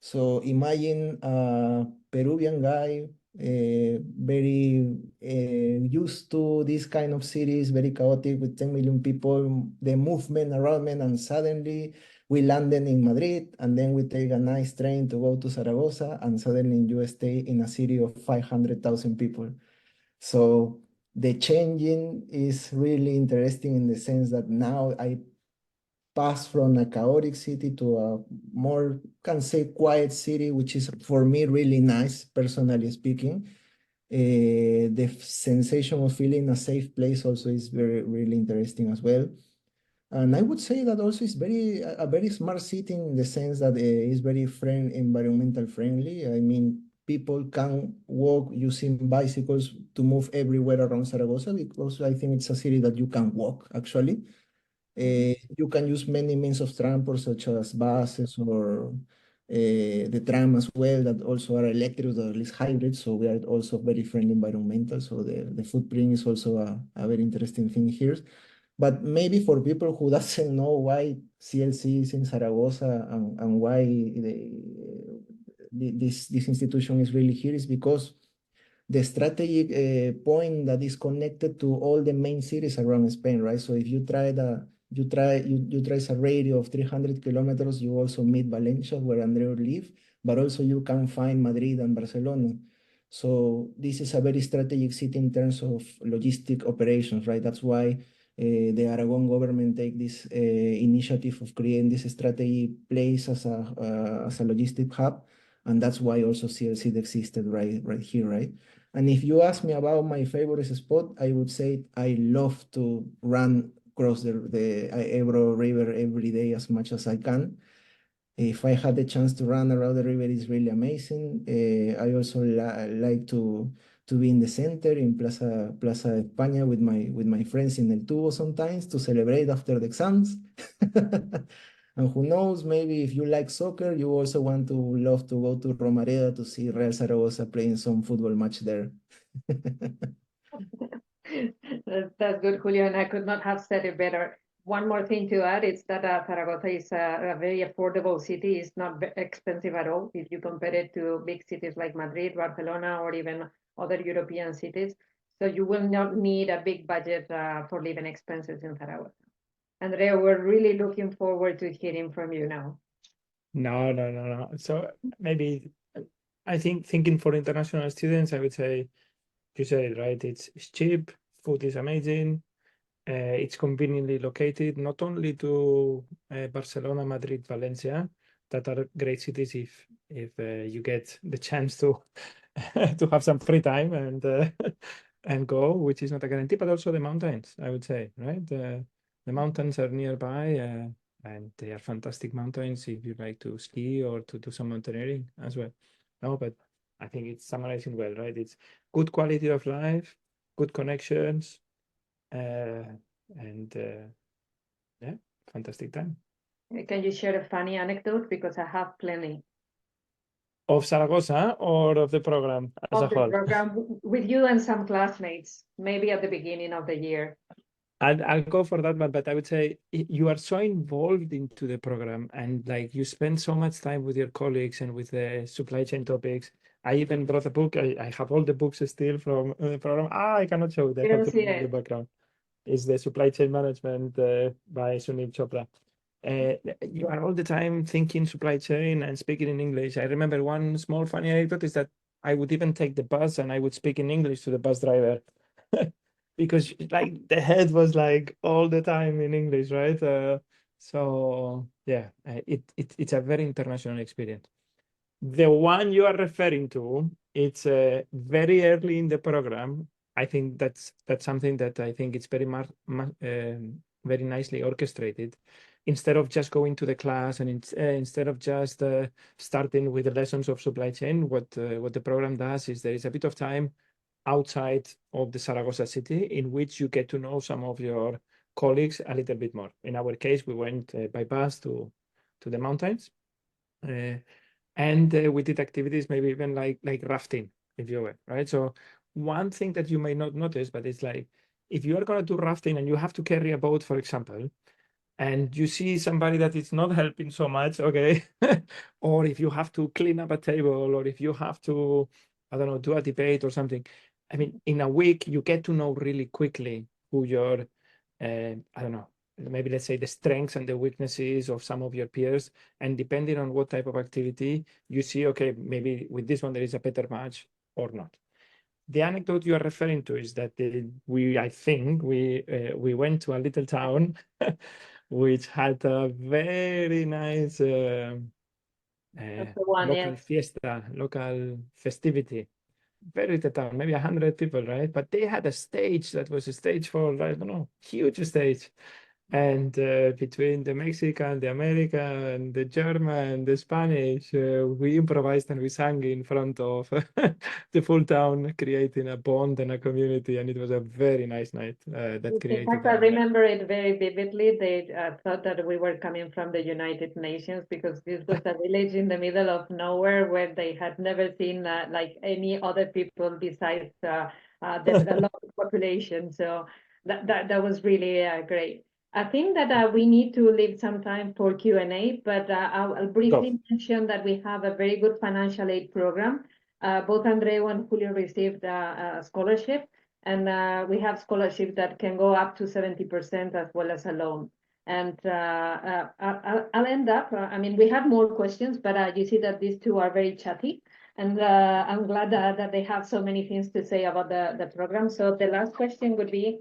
So imagine a Peruvian guy, very used to this kind of cities, very chaotic with 10 million people, the movement around it, and suddenly we landed in Madrid, and then we take a nice train to go to Zaragoza, and suddenly you stay in a city of 500,000 people. So the changing is really interesting in the sense that now I pass from a chaotic city to a more, can say, quiet city, which is for me really nice, personally speaking. The sensation of feeling a safe place also is really interesting as well. And I would say that also is a very smart city in the sense that it's very environmental friendly. I mean, people can walk using bicycles to move everywhere around Zaragoza because I think it's a city that you can walk actually. You can use many means of transport, such as buses or the tram as well, that also are electric or at least hybrid. So we are also very friendly environmental. So the footprint is also a very interesting thing here. But maybe for people who doesn't know why CLC is in Zaragoza and why this institution is really here is because the strategic point that is connected to all the main cities around Spain, right? So if you trace a radius of 300 kilometers, you also meet Valencia, where Andreu live, but also you can find Madrid and Barcelona. So this is a very strategic city in terms of logistic operations, right? That's why the Aragon government take this initiative of creating this strategy place as a logistic hub, and that's why also CLC existed right here, right? And if you ask me about my favorite spot, I would say I love to run across the Ebro River every day as much as I can. If I had the chance to run around the river, it's really amazing. I also like to be in the center in Plaza de España with my friends in El Tubo sometimes to celebrate after the exams. And who knows, maybe if you like soccer, you also want to love to go to Romareda to see Real Zaragoza playing some football match there. That's good, Julio, and I could not have said it better. One more thing to add is that Zaragoza is a very affordable city. It's not expensive at all if you compare it to big cities like Madrid, Barcelona, or even other European cities. So you will not need a big budget for living expenses in Zaragoza. Andrea, we're really looking forward to hearing from you now. No. So maybe I think thinking for international students, I would say, you said it right. It's cheap, food is amazing, it's conveniently located not only to Barcelona, Madrid, Valencia, that are great cities if you get the chance to to have some free time and go, which is not a guarantee, but also the mountains, I would say, right? The mountains are nearby, and they are fantastic mountains if you like to ski or to do some mountaineering as well. No, but I think it's summarizing well, right? It's good quality of life, good connections, and yeah, fantastic time. Can you share a funny anecdote? Because I have plenty. Of Zaragoza or of the program as a Of the whole? program with you and some classmates, maybe at the beginning of the year. I'll go for that one, but I would say you are so involved into the program and like you spend so much time with your colleagues and with the supply chain topics. I even brought a book. I have all the books still from the program. I cannot show it. I You have don't to see in the it. background. It's the supply chain management by Sunil Chopra. You are all the time thinking supply chain and speaking in English. I remember one small funny anecdote is that I would even take the bus and I would speak in English to the bus driver. Because like the head was like all the time in English, right? So yeah, it's a very international experience. The one you are referring to, it's very early in the program. I think that's something that I think it's very nicely orchestrated. Instead of just going to the class and instead of just starting with the lessons of supply chain, what the program does is there is a bit of time outside of the Zaragoza city in which you get to know some of your colleagues a little bit more. In our case, we went by bus to the mountains, and we did activities maybe even like rafting, if you will, right? So one thing that you may not notice, but it's like if you are going to do rafting and you have to carry a boat, for example, and you see somebody that is not helping so much, okay, or if you have to clean up a table, or if you have to, I don't know, do a debate or something. I mean, in a week, you get to know really quickly who your, I don't know, maybe let's say the strengths and the weaknesses of some of your peers. And depending on what type of activity, you see, okay, maybe with this one, there is a better match or not. The anecdote you are referring to is that I think we went to a little town which had a very nice That's the one, local yes. fiesta, local festivity. Very little town, maybe 100 people, right? But they had a stage that was a stage for, I don't know, huge stage. And between the Mexican, the American, the German, the Spanish, we improvised and we sang in front of the full town, creating a bond and a community. And it was a very nice night that In created. fact, I remember it very vividly. They thought that we were coming from the United Nations because this was a village in the middle of nowhere where they had never seen like any other people besides the local population. So that was really great. I think that we need to leave some time for Q&A, but I'll briefly mention that we have a very good financial aid program. Both Andreu and Julio received a scholarship, and we have scholarships that can go up to 70% as well as a loan. And I'll end up, I mean, we have more questions, but you see that these two are very chatty. And I'm glad that they have so many things to say about the program. So the last question would be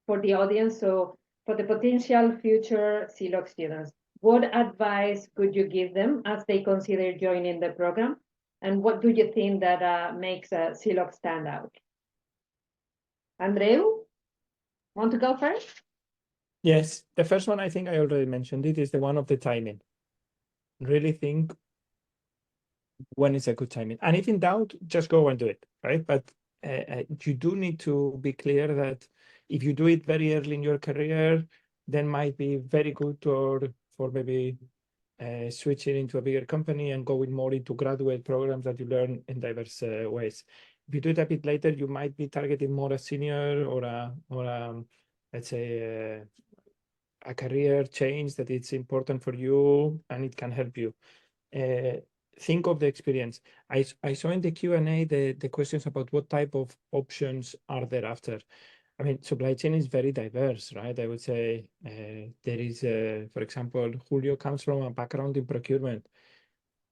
for the audience. So for the potential future CLOC students, what advice could you give them as they consider joining the program? And what do you think that makes a CLOC stand out? Andreu, want to go first? Yes, the first one, I think I already mentioned it, is the one of the timing. Really think when is a good timing. And if in doubt, just go and do it, right? But you do need to be clear that if you do it very early in your career, then might be very good for maybe switching into a bigger company and going more into graduate programs that you learn in diverse ways. If you do it a bit later, you might be targeting more a senior or a let's say a career change that it's important for you and it can help you. Think of the experience. I saw in the Q&A the questions about what type of options are there after. I mean, supply chain is very diverse, right? I would say there is, for example, Julio comes from a background in procurement.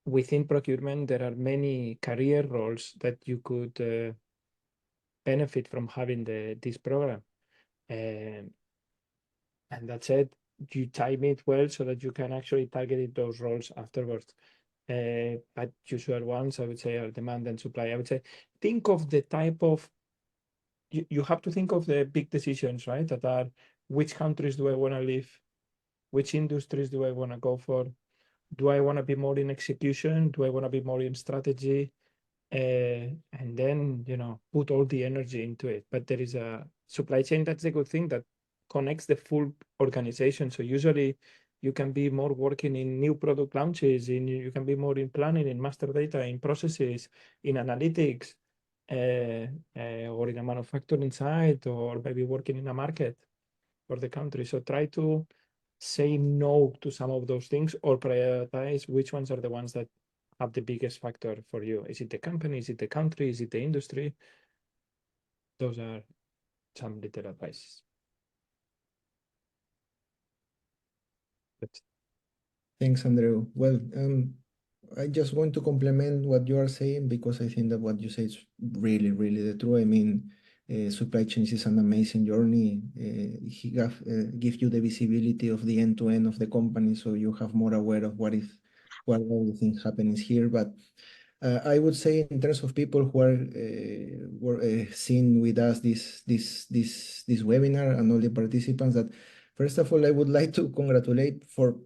Within procurement, there are many career roles that you could benefit from having this program. And that's it. You time it well so that you can actually target those roles afterwards. But usual ones, I would say, are demand and supply. I would say, think of the type of, you have to think of the big decisions, right? That are, which countries do I want to live? Which industries do I want to go for? Do I want to be more in execution? Do I want to be more in strategy? And then, put all the energy into it. But there is a supply chain, that's a good thing, that connects the full organization. So usually you can be more working in new product launches, you can be more in planning, in master data, in processes, in analytics, or in a manufacturing side, or maybe working in a market for the country. So try to say no to some of those things or prioritize which ones are the ones that have the biggest factor for you. Is it the company? Is it the country? Is it the industry? Those are some little advice. Thanks, Andrew. Well, I just want to complement what you are saying because I think that what you say is really, really the truth. I mean, supply chain is an amazing journey. He give you the visibility of the end-to-end of the company, so you have more aware of what all the things happening here. But I would say in terms of people who are seeing with us this webinar and all the participants, that first of all, I would like to congratulate for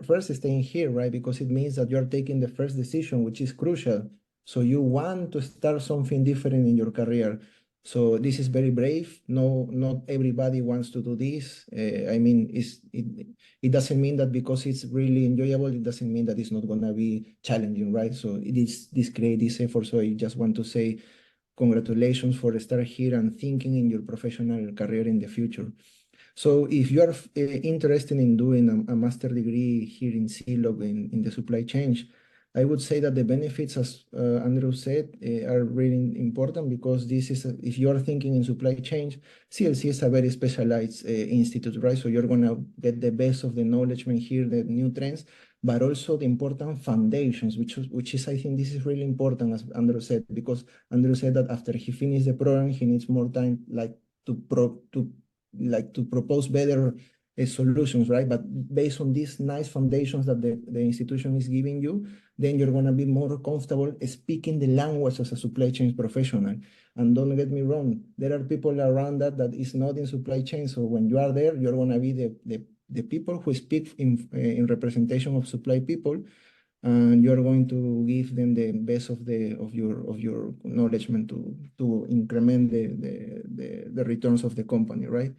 first staying here, right? Because it means that you're taking the first decision, which is crucial. So you want to start something different in your career. So this is very brave. No, not everybody wants to do this. I mean, it doesn't mean that because it's really enjoyable, it doesn't mean that it's not going to be challenging, right? So it is this create this effort. So I just want to say congratulations for start here and thinking in your professional career in the future. So if you are interested in doing a master degree here in CLOG in the supply chain, I would say that the benefits, as Andrew said, are really important because this is, if you are thinking in supply chain, CLC is a very specialized institute, right? So you're going to get the best of the knowledge here, the new trends, but also the important foundations, which is, I think this is really important, as Andrew said, because Andrew said that after he finished the program, he needs more time, to propose better solutions, right? But based on these nice foundations that the institution is giving you, then you're going to be more comfortable speaking the language as a supply chain professional. And don't get me wrong, there are people around that is not in supply chain. So when you are there, you're going to be the people who speak in representation of supply people, and you're going to give them the best of your knowledge to increment the returns of the company, right?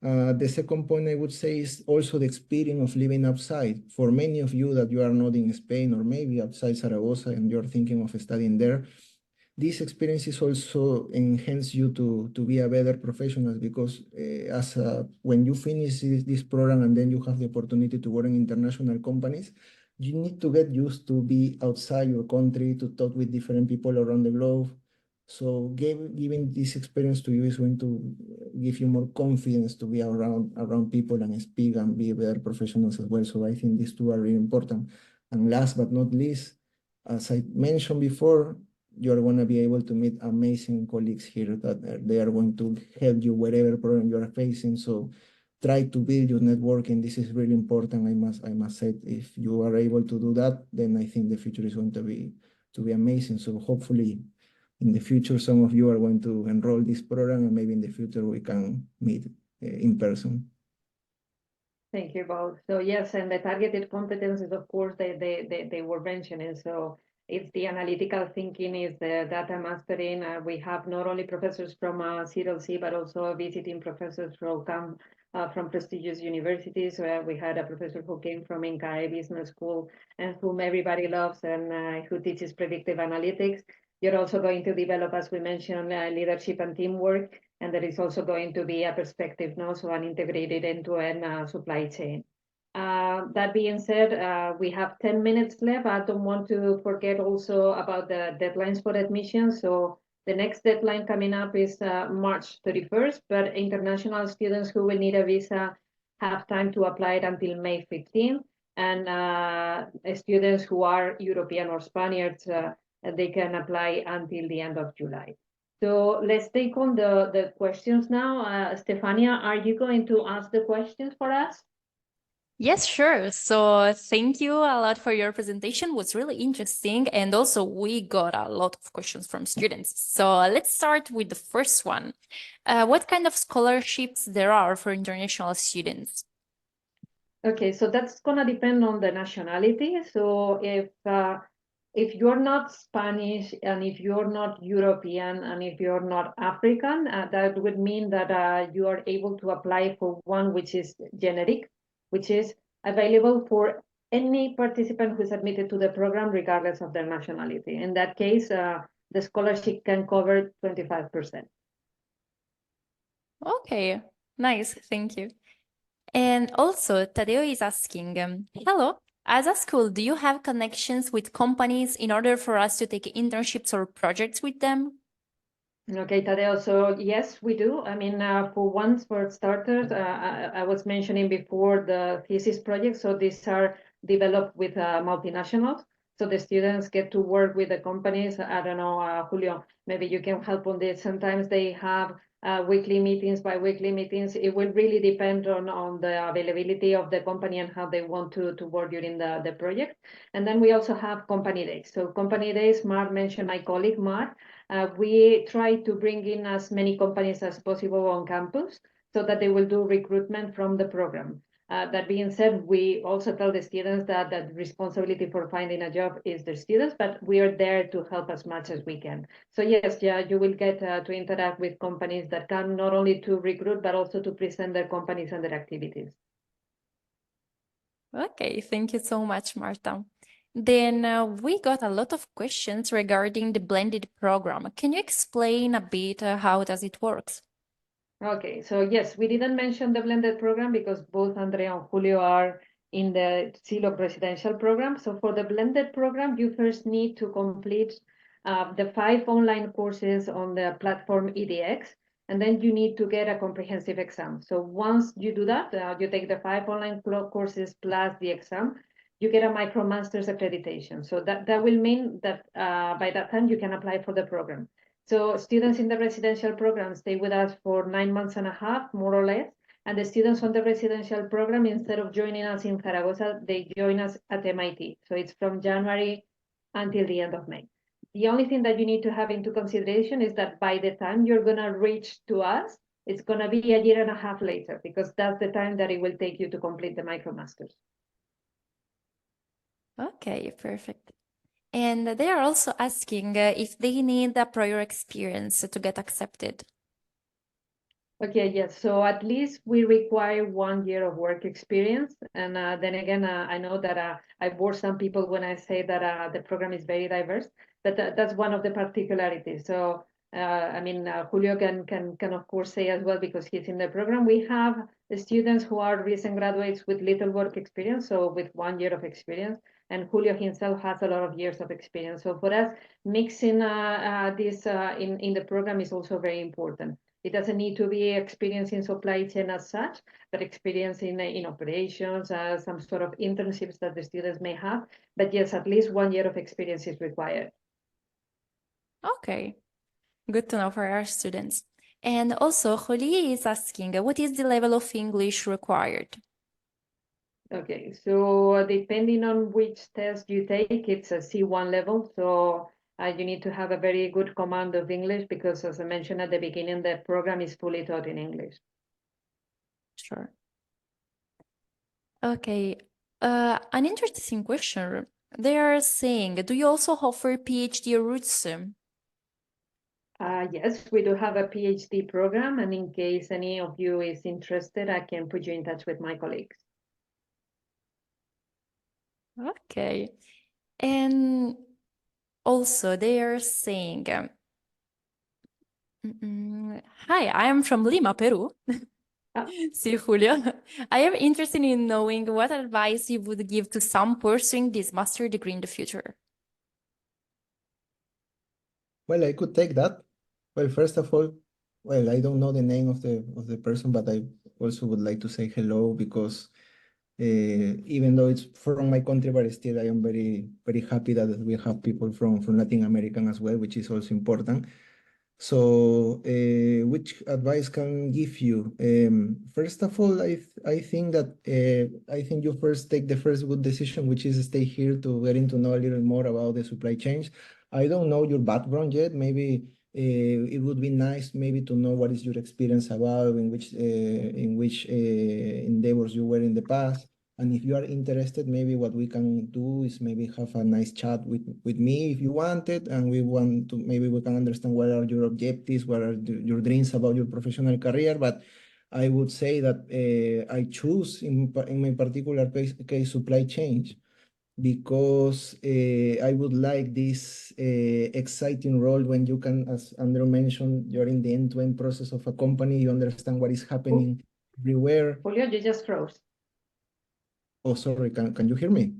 The second point I would say is also the experience of living outside. For many of you that you are not in Spain or maybe outside Zaragoza and you're thinking of studying there, these experiences also enhance you to be a better professional because when you finish this program and then you have the opportunity to work in international companies, you need to get used to be outside your country, to talk with different people around the globe. So giving this experience to you is going to give you more confidence to be around people and speak and be better professionals as well. So I think these two are really important. And last but not least, as I mentioned before, you're going to be able to meet amazing colleagues here that they are going to help you whatever problem you are facing. So try to build your networking. This is really important. I must say, if you are able to do that, then I think the future is going to be amazing. So hopefully in the future, some of you are going to enroll this program, and maybe in the future we can meet in person. Thank you both. So yes, and the targeted competences, of course, they were mentioning. So it's the analytical thinking, is the data mastering. We have not only professors from CLC, but also visiting professors from prestigious universities. We had a professor who came from INCAE Business School and whom everybody loves, and who teaches predictive analytics. You're also going to develop, as we mentioned, leadership and teamwork. And there is also going to be a perspective, so an integrated end-to-end supply chain. That being said, we have 10 minutes left. I don't want to forget also about the deadlines for admission. So the next deadline coming up is March 31st, but international students who will need a visa have time to apply it until May 15th. And students who are European or Spaniards, they can apply until the end of July. So let's take on the questions now. Stefania, are you going to ask the questions for us? Yes, sure. So thank you a lot for your presentation. It was really interesting. And also we got a lot of questions from students. So let's start with the first one. What kind of scholarships there are for international students? Okay, so that's gonna depend on the nationality. So if you're not Spanish, and if you're not European, and if you're not African, that would mean that you are able to apply for one which is generic, which is available for any participant who's admitted to the program, regardless of their nationality. In that case, the scholarship can cover 25%. Okay, nice. Thank you. And also, Tadeo is asking, hello, as a school, do you have connections with companies in order for us to take internships or projects with them? Okay, Tadeo. So yes, we do. I mean, for starters, I was mentioning before the thesis project. So these are developed with multinationals. So the students get to work with the companies. I don't know, Julio, maybe you can help on this. Sometimes they have weekly meetings, bi-weekly meetings. It will really depend on the availability of the company and how they want to work during the project. And then we also have company days. So company days, Mar mentioned, my colleague Mar. We try to bring in as many companies as possible on campus so that they will do recruitment from the program. That being said, we also tell the students that the responsibility for finding a job is the students, but we are there to help as much as we can. So yes, yeah, you will get to interact with companies that come not only to recruit, but also to present their companies and their activities. Okay, thank you so much, Marta. Then we got a lot of questions regarding the blended program. Can you explain a bit how does it work? Okay, so yes, we didn't mention the blended program because both Andrea and Julio are in the CLOC residential program. So for the blended program, you first need to complete the 5 online courses on the platform EDX, and then you need to get a comprehensive exam. So once you do that, you take the 5 online courses plus the exam, you get a MicroMasters accreditation. So that will mean that by that time you can apply for the program. So students in the residential program stay with us for 9 months and a half, more or less. And the students on the residential program, instead of joining us in Zaragoza, they join us at MIT. So it's from January until the end of May. The only thing that you need to have into consideration is that by the time you're going to reach to us, it's going to be a year and a half later, because that's the time that it will take you to complete the MicroMasters. Okay, perfect. And they are also asking if they need a prior experience to get accepted. Okay, yes. So at least we require 1 year of work experience. And then again, I know that I bore some people when I say that the program is very diverse, but that's one of the particularities. So, I mean, Julio can of course say as well, because he's in the program. We have students who are recent graduates with little work experience, so with 1 year of experience. And Julio himself has a lot of years of experience. So for us, mixing this in the program is also very important. It doesn't need to be experience in supply chain as such, but experience in operations, some sort of internships that the students may have. But yes, at least 1 year of experience is required. Okay, good to know for our students. And also, Jolie is asking, what is the level of English required? Okay, so depending on which test you take, it's a C1 level. So you need to have a very good command of English because, as I mentioned at the beginning, the program is fully taught in English. Sure. Okay, an interesting question. They are saying, do you also offer PhD routes? Yes, we do have a PhD program, and in case any of you is interested, I can put you in touch with my colleagues. Okay. And also, they are saying, hi, I am from Lima, Peru. Ah. See, Julio, I am interested in knowing what advice you would give to some pursuing this master degree in the future. Well, I could take that. Well, first of all, well, I don't know the name of the person, but I also would like to say hello because even though it's from my country, but still I am very happy that we have people from Latin American as well, which is also important. So, which advice can give you? First of all, I think that I think you first take the first good decision, which is stay here to getting to know a little more about the supply chains. I don't know your background yet. Maybe it would be nice maybe to know what is your experience about, in which endeavors you were in the past. And if you are interested, maybe what we can do is maybe have a nice chat with me if you want it, and we want to maybe we can understand what are your objectives, what are your dreams about your professional career. But I would say that I choose in my particular case supply chain because I would like this exciting role when you can, as Andrew mentioned, you're in the end-to-end process of a company, you understand what is happening everywhere. Julio, you just froze. Oh, sorry, can you hear me?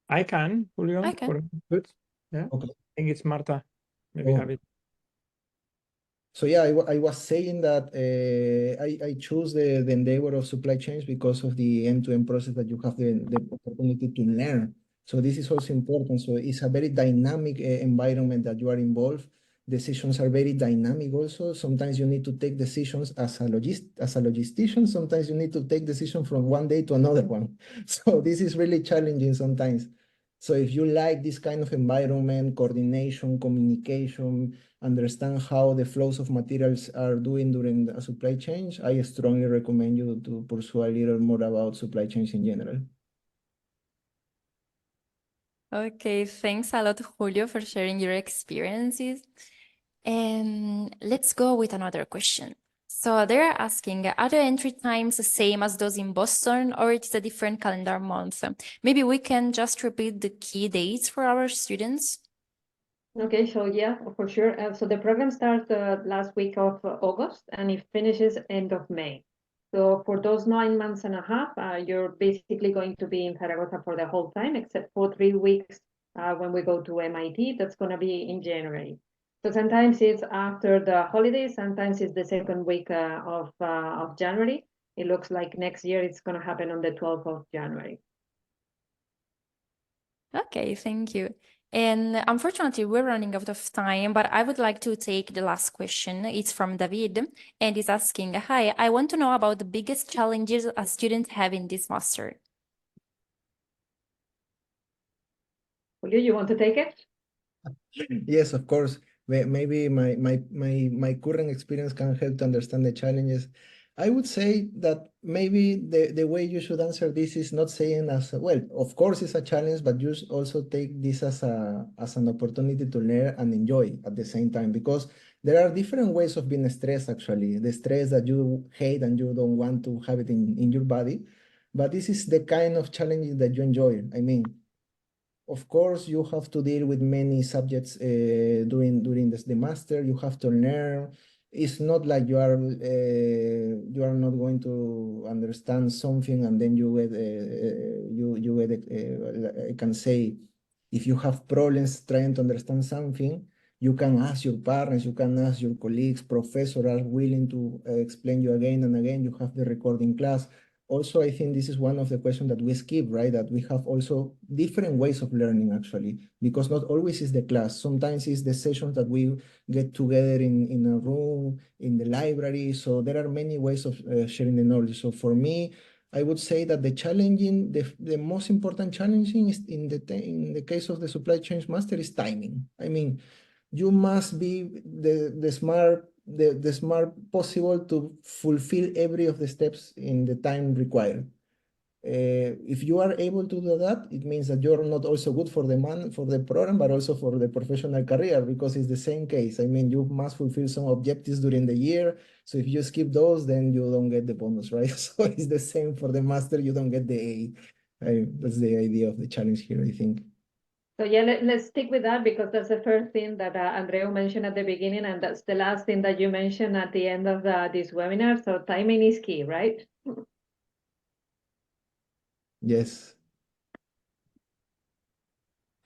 I can, Julio. I can. Good. Yeah. Okay. I think it's Marta. Maybe Oh. have it. So yeah, I was saying that I choose the endeavor of supply chains because of the end-to-end process that you have the opportunity to learn. So this is also important. So it's a very dynamic environment that you are involved. Decisions are very dynamic also. Sometimes you need to take decisions as a logistician. Sometimes you need to take decisions from one day to another one. So this is really challenging sometimes. So if you like this kind of environment, coordination, communication, understand how the flows of materials are doing during the supply chains, I strongly recommend you to pursue a little more about supply chains in general. Okay, thanks a lot, Julio, for sharing your experiences. And let's go with another question. So they're asking, are the entry times the same as those in Boston, or it's a different calendar month? Maybe we can just repeat the key dates for our students. Okay, so yeah, for sure. So the program starts last week of August and it finishes end of May. So for those 9 months and a half, you're basically going to be in Zaragoza for the whole time, except for 3 weeks when we go to MIT. That's going to be in January. So sometimes it's after the holidays, sometimes it's the second week of January. It looks like next year it's going to happen on the 12th of January. Okay, thank you. And unfortunately, we're running out of time, but I would like to take the last question. It's from David, and he's asking, hi, I want to know about the biggest challenges a student have in this master. Julio, you want to take it? Yes, of course. Maybe my current experience can help to understand the challenges. I would say that maybe the way you should answer this is not saying well, of course it's a challenge, but you should also take this as an opportunity to learn and enjoy at the same time, because there are different ways of being stressed actually. The stress that you hate and you don't want to have it in your body, but this is the kind of challenge that you enjoy. I mean, of course, you have to deal with many subjects during the master. You have to learn. It's not like you are not going to understand something and then I can say, if you have problems trying to understand something, You can ask your parents, you can ask your colleagues, professors are willing to explain you again and again. You have the recording class. Also, I think this is one of the questions that we skip, right? That we have also different ways of learning, actually, because not always is the class. Sometimes it's the sessions that we get together in a room, in the library. So there are many ways of sharing the knowledge. So for me, I would say that the most important challenging is in the case of the supply chain master is timing. I mean, you must be the smart possible to fulfill every of the steps in the time required. If you are able to do that, it means that you're not also good for the program, but also for the professional career, because it's the same case. I mean, you must fulfill some objectives during the year. So if you skip those, then you don't get the bonus, right? So it's the same for the master. You don't get the A. That's the idea of the challenge here, I think. So yeah, let's stick with that, because that's the first thing that Andreu mentioned at the beginning, and that's the last thing that you mentioned at the end of this webinar. So timing is key, right? Yes.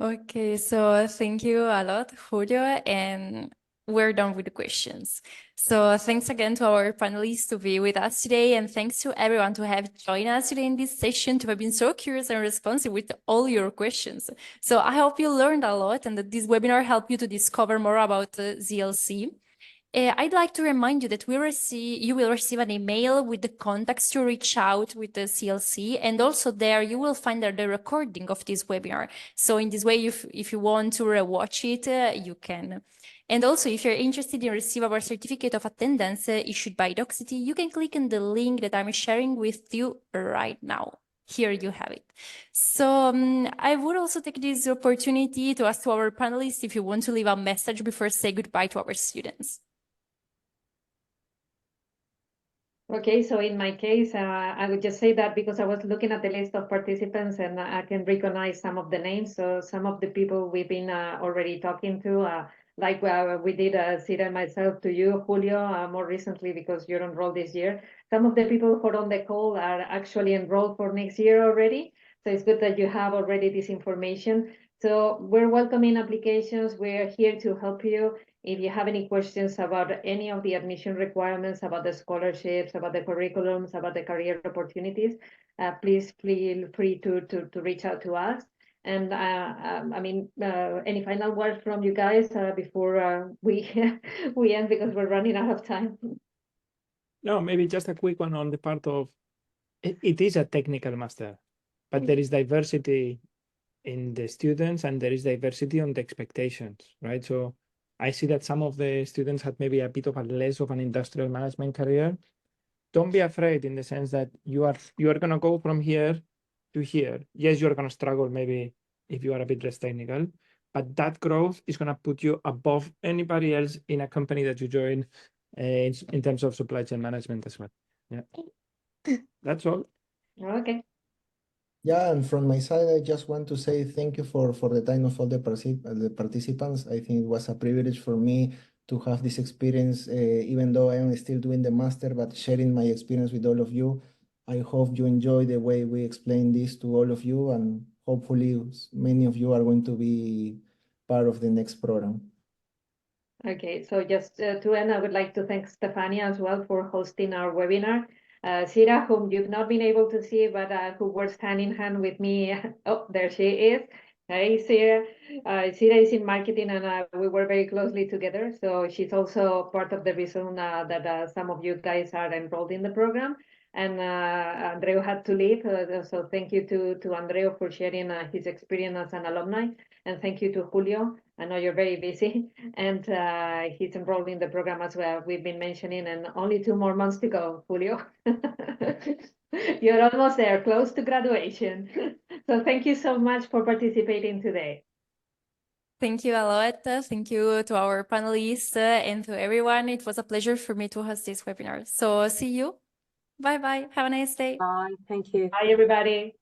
Okay, so thank you a lot, Julio, and we're done with the questions. So thanks again to our panelists to be with us today, and thanks to everyone to have joined us today in this session, to have been so curious and responsive with all your questions. So I hope you learned a lot and that this webinar helped you to discover more about ZLC. I'd like to remind you that you will receive an email with the contacts to reach out with the CLC, and also there you will find the recording of this webinar. So in this way, if you want to rewatch it, you can. And also, if you're interested in receiving our certificate of attendance issued by Docsity, you can click on the link that I'm sharing with you right now. Here you have it. So I would also take this opportunity to ask to our panelists if you want to leave a message before say goodbye to our students. Okay, so in my case, I would just say that because I was looking at the list of participants and I can recognize some of the names. So some of the people we've been already talking to, like we did, Sira and myself, to you, Julio, more recently because you're enrolled this year. Some of the people who are on the call are actually enrolled for next year already. So it's good that you have already this information. So we're welcoming applications. We're here to help you. If you have any questions about any of the admission requirements, about the scholarships, about the curriculums, about the career opportunities, please feel free to reach out to us. And I mean, any final words from you guys before we we end, because we're running out of time. No, maybe just a quick one on the part of it is a technical master, but there is diversity in the students and there is diversity on the expectations, right? So I see that some of the students had maybe a bit of a less of an industrial management career. Don't be afraid in the sense that you are going to go from here to here. Yes, you're going to struggle maybe if you are a bit less technical, but that growth is going to put you above anybody else in a company that you join in terms of supply chain management as well. Yeah, that's all. Okay. Yeah, and from my side, I just want to say thank you for the time of all the participants. I think it was a privilege for me to have this experience, even though I am still doing the master, but sharing my experience with all of you. I hope you enjoy the way we explain this to all of you, and hopefully many of you are going to be part of the next program. Okay, so just to end, I would like to thank Stefania as well for hosting our webinar. Sira, whom you've not been able to see, but who works hand in hand with me. Oh, there she is. Hey, Sira. Sira is in marketing and we work very closely together. So she's also part of the reason that some of you guys are enrolled in the program. And Andreu had to leave. So thank you to Andreu for sharing his experience as an alumni. And thank you to Julio. I know you're very busy. And he's enrolled in the program as well. We've been mentioning, and only 2 more months to go, Julio. You're almost there, close to graduation. So thank you so much for participating today. Thank you a lot. Thank you to our panelists and to everyone. It was a pleasure for me to host this webinar. So see you. Bye-bye. Have a nice day. Bye. Thank you. Bye, everybody.